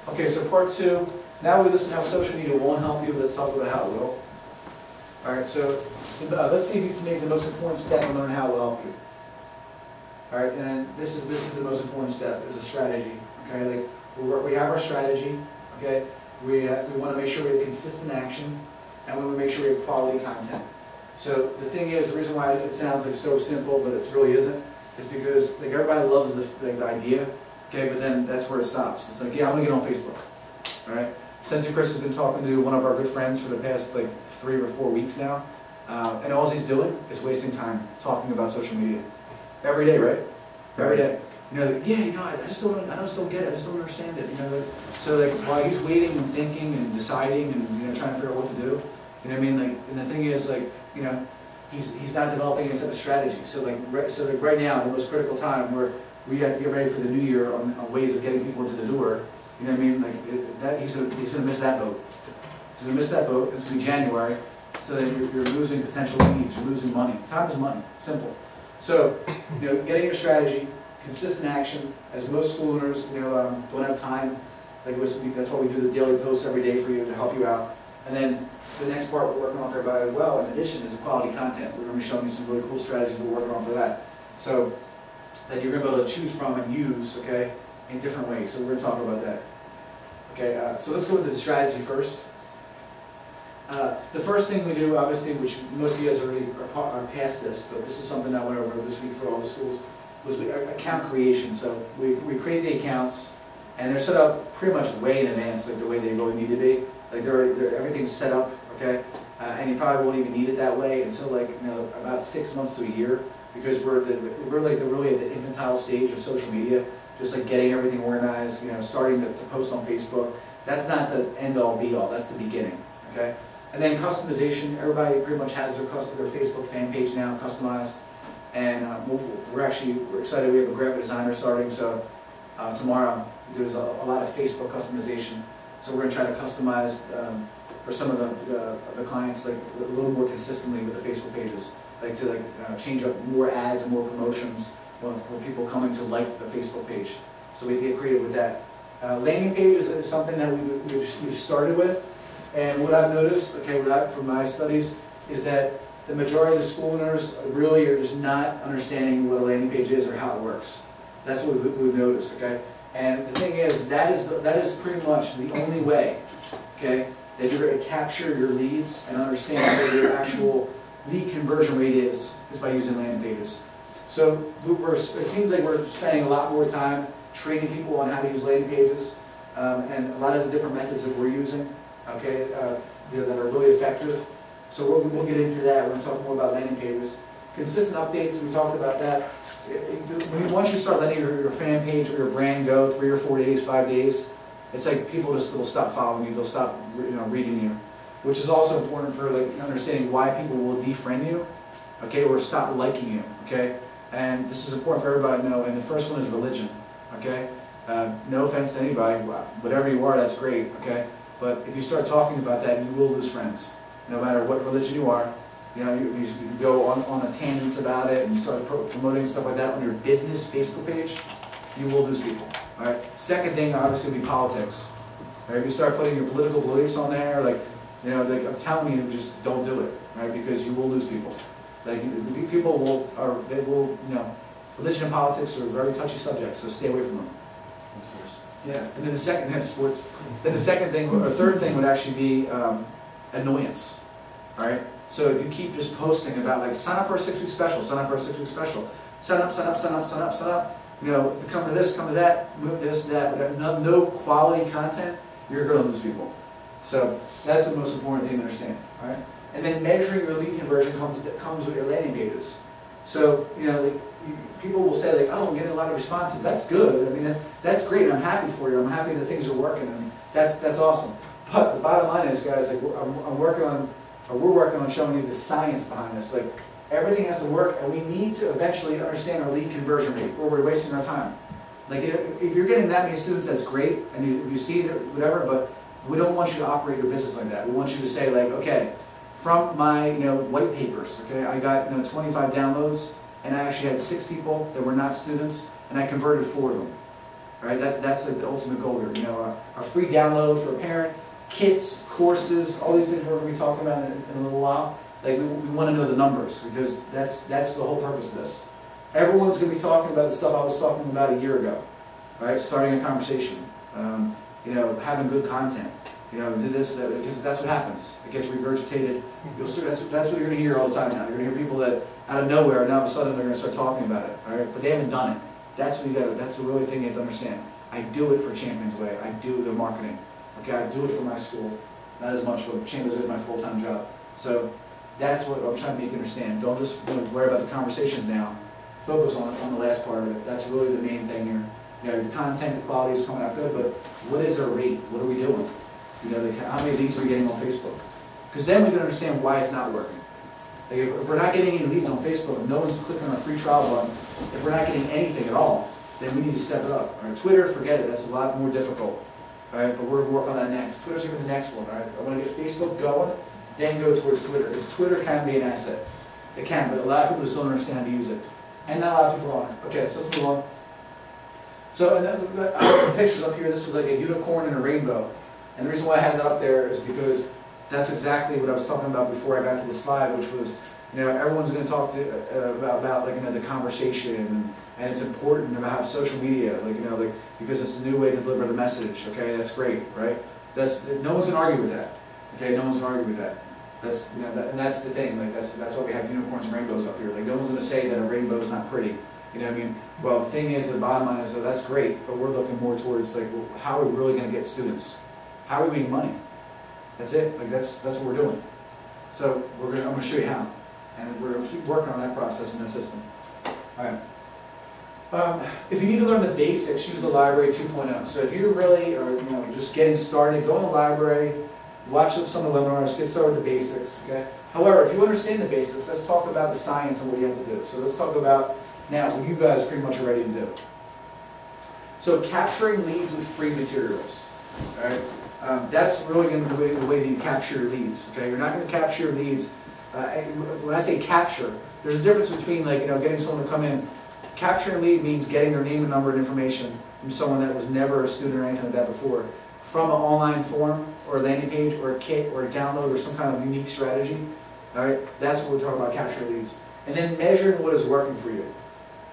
Okay, so part two. Now we listen to how social media won't help you. Let's talk about how it will. All right, so let's see if you can make the most important step and learn how it will help you. All right, and this is the most important step, is a strategy. Okay, like we have our strategy. Okay, we want to make sure we have consistent action, and we want to make sure we have quality content. So the thing is, the reason why it sounds like so simple, but it really isn't, is because like everybody loves the idea. Okay, but then that's where it stops. It's like, yeah, I'm gonna get on Facebook. All right. Sensei Chris has been talking to one of our good friends for the past like 3 or 4 weeks now, and all he's doing is wasting time talking about social media every day, right? Every day. You know, like, yeah, you know, I just don't get it. I just don't understand it. You know, like, so like while he's waiting and thinking and deciding and trying to figure out what to do, you know what I mean? Like, and the thing is, like, he's not developing any type of strategy. So like right now, the most critical time where we have to get ready for the new year on ways of getting people into the door. You know what I mean? Like he's gonna miss that boat. He's gonna miss that boat. It's gonna be January, so then you're losing potential leads. You're losing money. Time is money. Simple. So getting your strategy, consistent action. As most school owners, don't have time. Like that's why we do the daily posts every day for you to help you out. And then the next part we're working on for everybody as well, in addition, is quality content. We're going to be showing you some really cool strategies that we're working on for that. So that you're going to be able to choose from and use, okay, in different ways. So we're going to talk about that. Okay, so let's go with the strategy first. The first thing we do, obviously, which most of you guys already are past this, but this is something I went over this week for all the schools, was account creation. So we create the accounts, and they're set up pretty much way in advance, like the way they really need to be. Like everything's set up, okay, and you probably won't even need it that way until like about 6 months to a year, because we're like really at the infantile stage of social media, just like getting everything organized, starting to post on Facebook. That's not the end all be all. That's the beginning, okay. And then customization. Everybody pretty much has their Facebook fan page now customized, and we're excited. We have a graphic designer starting, so tomorrow there's a lot of Facebook customization. So we're going to try to customize for some of the clients like a little more consistently with the Facebook pages, like to change up more ads and more promotions for people coming to like the Facebook page. So we get creative with that. Landing pages is something that we've started with, and what I've noticed, okay, from my studies, is that the majority of the school owners really are just not understanding what a landing page is or how it works. That's what we've noticed, okay. And the thing is, that is pretty much the only way, okay, that you're going to capture your leads and understand what your actual lead conversion rate is by using landing pages. So it seems like we're spending a lot more time training people on how to use landing pages, and a lot of the different methods that we're using, okay, that are really effective. So we'll get into that. We're going to talk more about landing pages. Consistent updates, we talked about that. Once you start letting your fan page or your brand go 3 or 4 days, 5 days, it's like people will stop following you. They'll stop reading you, which is also important for understanding why people will defriend you, okay, or stop liking you, okay. And this is important for everybody to know. And the first one is religion, okay. No offense to anybody, whatever you are, that's great, okay. But if you start talking about that, you will lose friends, no matter what religion you are. You go on a tangents about it and you start promoting stuff like that on your business Facebook page, you will lose people. All right. Second thing, obviously, will be politics. Right? If you start putting your political beliefs on there, I'm telling you, just don't do it, right? Because you will lose people. People will, religion and politics are very touchy subjects, so stay away from them. Yeah. And then the second, sports. Then the second thing, or third thing, would actually be annoyance. All right. So if you keep just posting about sign up for a 6-week special, sign up for a 6-week special, sign up, come to this, come to that, move this, that, whatever. No quality content, you're going to lose people. So that's the most important thing to understand. All right. And then measuring your lead conversion comes with your landing pages. So people will say oh, I'm getting a lot of responses. That's good. I mean that's great. I'm happy for you. I'm happy that things are working. I mean that's awesome. But the bottom line is, guys, we're working on showing you the science behind this. Everything has to work, and we need to eventually understand our lead conversion rate, or we're wasting our time. If you're getting that many students, that's great, and you see it, whatever. But we don't want you to operate your business like that. We want you to say okay, from my white papers, okay, I got 25 downloads, and I actually had 6 people that were not students, and I converted 4 of them. All right, that's like the ultimate goal here. You know, a free download for a parent, kits, courses, all these things we're going to be talking about in a little while. Like we want to know the numbers because that's the whole purpose of this. Everyone's going to be talking about the stuff I was talking about a year ago. All right, starting a conversation. You know, having good content. You know, do this, because that's what happens. It gets regurgitated. You'll start, that's what you're going to hear all the time now. You're going to hear people that out of nowhere, and all of a sudden they're going to start talking about it. All right, but they haven't done it. That's what you got. That's the really thing you have to understand. I do it for Championsway. I do the marketing. Okay, I do it for my school. Not as much, but Championsway is my full-time job. So that's what I'm trying to make you understand. Don't just worry about the conversations now. Focus on the last part of it. That's really the main thing here. You know, the content, the quality is coming out good, but what is our rate? What are we doing? You know, how many leads are we getting on Facebook? Because then we can understand why it's not working. Like if we're not getting any leads on Facebook, if no one's clicking on a free trial button, if we're not getting anything at all, then we need to step it up. All right, Twitter, forget it. That's a lot more difficult. All right, but we're going to work on that next. Twitter's going to be the next one. All right, I want to get Facebook going, then go towards Twitter. Because Twitter can be an asset. It can, but a lot of people just don't understand how to use it. And not a lot of people are on it. Okay, so let's move on. So, and then, I have some pictures up here. This was like a unicorn and a rainbow. And the reason why I had that up there is because that's exactly what I was talking about before I got to the slide, which was, you know, everyone's going to talk about like, you know, the conversation, and it's important to have social media, like, you know, like, because it's a new way to deliver the message. Okay, that's great, right? No one's going to argue with that. Okay, no one's going to argue with that. That's, you know, and that's the thing. Like, that's why we have unicorns and rainbows up here. Like, no one's going to say that a rainbow is not pretty. You know what I mean? Well, the thing is, the bottom line is that that's great, but we're looking more towards like, well, how are we really going to get students? How are we making money? That's it. Like that's what we're doing. So I'm going to show you how, and we're going to keep working on that process and that system. All right. If you need to learn the basics, use the library 2.0. So if you really are, you know, just getting started, go in the library, watch some of the webinars, get started with the basics. Okay. However, if you understand the basics, let's talk about the science and what you have to do. So let's talk about now what you guys pretty much are ready to do. So capturing leads with free materials. All right. That's really going to be the way that you capture your leads. Okay, you're not going to capture your leads. When I say capture, there's a difference between, like, you know, getting someone to come in. Capturing a lead means getting their name and number and information from someone that was never a student or anything like that before, from an online form or a landing page or a kit or a download or some kind of unique strategy. All right, that's what we're talking about, capturing leads, and then measuring what is working for you.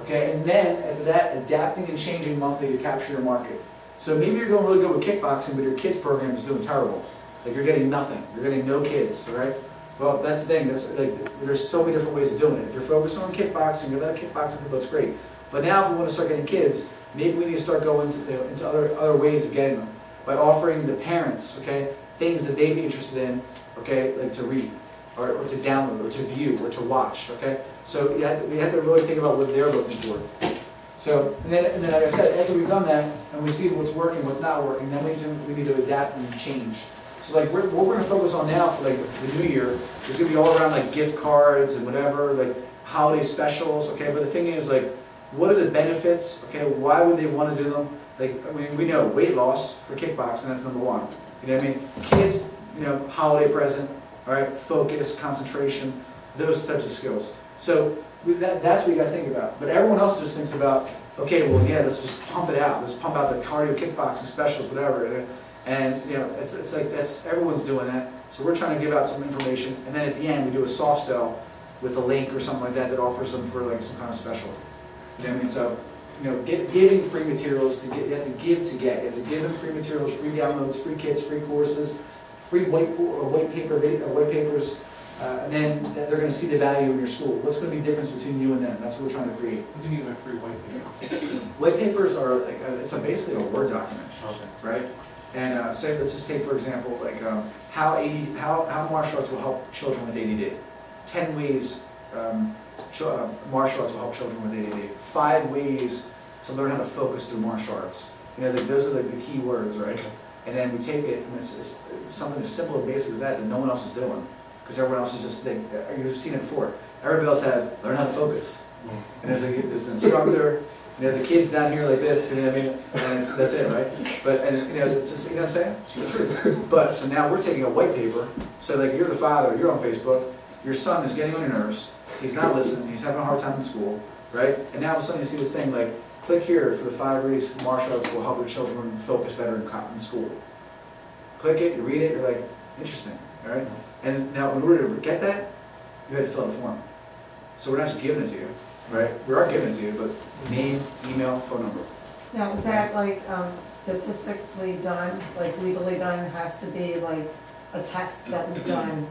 Okay, and then after that, adapting and changing monthly to capture your market. So maybe you're doing really good with kickboxing, but your kids program is doing terrible. Like you're getting nothing. You're getting no kids, all right? Well, that's the thing. That's like, there's so many different ways of doing it. If you're focused on kickboxing, you're not kickboxing people, that's great. But now if we want to start getting kids, maybe we need to start going into other ways of getting them. By offering the parents, okay, things that they'd be interested in, okay, like to read, or to download, or to view, or to watch, okay? So you have to really think about what they're looking for. So, and then like I said, after we've done that, and we see what's working, what's not working, then we need to adapt and change. So like what we're going to focus on now for like the new year is going to be all around like gift cards and whatever, like holiday specials, okay? But the thing is, like, what are the benefits, okay? Why would they want to do them? Like, I mean, we know weight loss for kickboxing, that's number one. You know what I mean? Kids, you know, holiday present, all right? Focus, concentration, those types of skills. So that's what you got to think about. But everyone else just thinks about, okay, well, yeah, let's just pump it out. Let's pump out the cardio kickboxing specials, whatever. And you know, it's like everyone's doing that. So we're trying to give out some information, and then at the end we do a soft sell with a link or something like that that offers them for like some kind of special. You know what I mean? So, you know, giving free materials you have to give to get. You have to give them free materials, free downloads, free kits, free courses, free white papers. And then they're going to see the value in your school. What's going to be the difference between you and them? That's what we're trying to create. What do you mean by free white paper? White papers are like it's basically a Word document, Okay. right? And say, let's just take for example, like how martial arts will help children with ADD. 10 ways martial arts will help children with ADD. 5 ways to learn how to focus through martial arts. You know, those are like the key words, right? And then we take it, and it's something as simple and basic as that no one else is doing. Because everyone else is just, you've seen it before. Everybody else has, learn how to focus. And there's like this instructor, you know, the kids down here like this, you know what I mean? And that's it, right? But, and you know, it's just, you know what I'm saying? It's the truth. But, so now we're taking a white paper, so like you're the father, you're on Facebook, your son is getting on your nerves, he's not listening, he's having a hard time in school, right? And now all of a sudden you see this thing like, Click here for the 5 ways martial arts will help your children focus better in school. Click it, you read it, you're like, interesting, all right? And now in order to get that, you had to fill out a form. So we're not just giving it to you, right? We are giving it to you, but name, email, phone number. Now, is that like statistically done, like legally done, has to be like a test that was done